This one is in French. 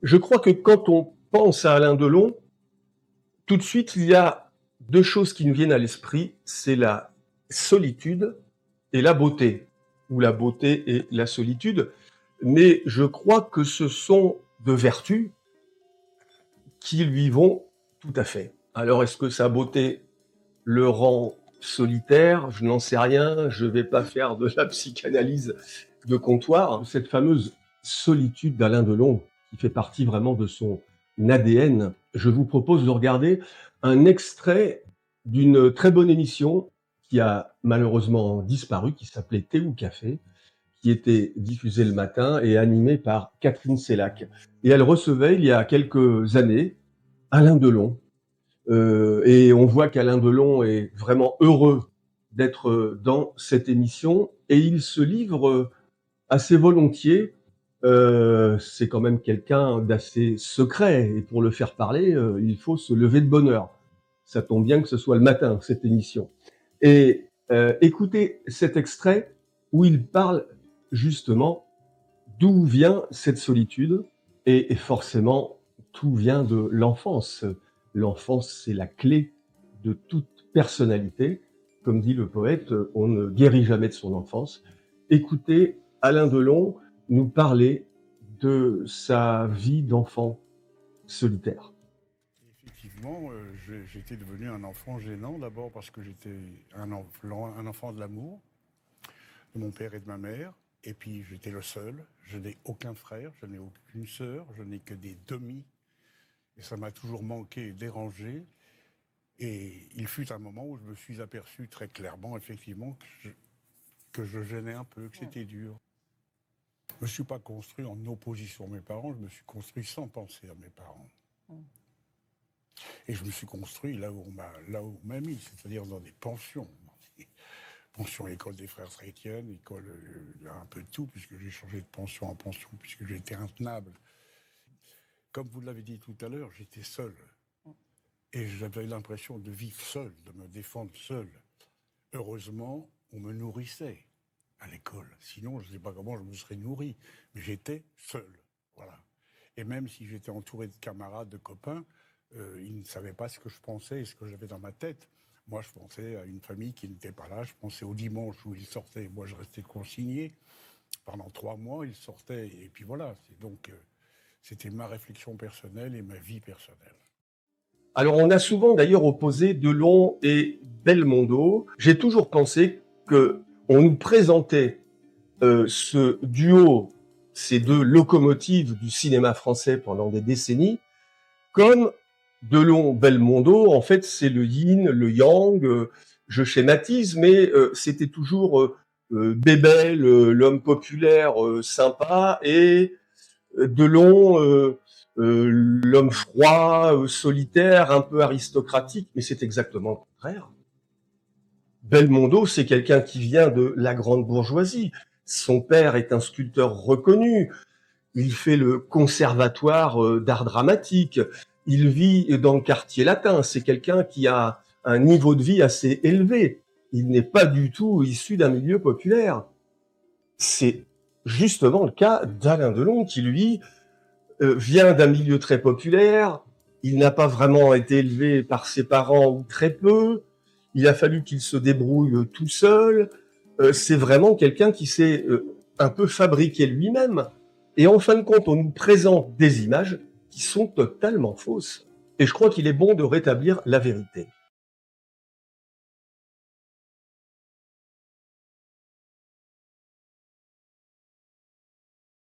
Je crois que quand on pense à Alain Delon, tout de suite, il y a 2 choses qui nous viennent à l'esprit, c'est la solitude et la beauté, ou la beauté et la solitude. Mais je crois que ce sont 2 vertus qui lui vont tout à fait. Alors est-ce que sa beauté le rend solitaire? Je n'en sais rien, je ne vais pas faire de la psychanalyse de comptoir. Cette fameuse solitude d'Alain Delon, qui fait partie vraiment de son ADN, je vous propose de regarder un extrait d'une très bonne émission qui a malheureusement disparu, qui s'appelait Thé ou Café, qui était diffusée le matin et animée par Catherine Sellac. Et elle recevait, il y a quelques années, Alain Delon, et on voit qu'Alain Delon est vraiment heureux d'être dans cette émission et il se livre assez volontiers. C'est quand même quelqu'un d'assez secret et pour le faire parler, il faut se lever de bonne heure. Ça tombe bien que ce soit le matin, cette émission. Et écoutez cet extrait où il parle justement d'où vient cette solitude et forcément tout vient de l'enfance. L'enfance, c'est la clé de toute personnalité. Comme dit le poète, on ne guérit jamais de son enfance. Écoutez Alain Delon nous parler de sa vie d'enfant solitaire. Effectivement, j'étais devenu un enfant gênant, d'abord parce que j'étais un enfant de l'amour de mon père et de ma mère. Et puis j'étais le seul, je n'ai aucun frère, je n'ai aucune sœur, je n'ai que des demi. Et ça m'a toujours manqué et dérangé. Et il fut un moment où je me suis aperçu très clairement, effectivement, que je gênais un peu, que c'était dur. Je ne me suis pas construit en opposition à mes parents, je me suis construit sans penser à mes parents. Et je me suis construit là où on m'a mis, c'est-à-dire dans des pensions. Pension école des frères chrétiennes, école un peu de tout, puisque j'ai changé de pension en pension, puisque j'étais intenable. Comme vous l'avez dit tout à l'heure, j'étais seul. Et j'avais l'impression de vivre seul, de me défendre seul. Heureusement, on me nourrissait à l'école. Sinon, je ne sais pas comment je me serais nourri. Mais j'étais seul. Voilà. Et même si j'étais entouré de camarades, de copains, ils ne savaient pas ce que je pensais et ce que j'avais dans ma tête. Moi, je pensais à une famille qui n'était pas là. Je pensais au dimanche où ils sortaient. Moi, je restais consigné. Pendant 3 mois, ils sortaient. Et puis voilà. Donc, c'était ma réflexion personnelle et ma vie personnelle. Alors on a souvent d'ailleurs opposé Delon et Belmondo. J'ai toujours pensé que on nous présentait ce duo, ces 2 locomotives du cinéma français pendant des décennies, comme Delon-Belmondo. En fait, c'est le yin, le yang. Je schématise, mais c'était toujours Bébel, l'homme populaire sympa, et Delon, l'homme froid, solitaire, un peu aristocratique, mais c'est exactement le contraire. Belmondo, c'est quelqu'un qui vient de la grande bourgeoisie. Son père est un sculpteur reconnu. Il fait le conservatoire d'art dramatique. Il vit dans le quartier latin. C'est quelqu'un qui a un niveau de vie assez élevé. Il n'est pas du tout issu d'un milieu populaire. C'est justement le cas d'Alain Delon qui, lui, vient d'un milieu très populaire. Il n'a pas vraiment été élevé par ses parents ou très peu. Il a fallu qu'il se débrouille tout seul. C'est vraiment quelqu'un qui s'est un peu fabriqué lui-même. Et en fin de compte, on nous présente des images qui sont totalement fausses. Et je crois qu'il est bon de rétablir la vérité.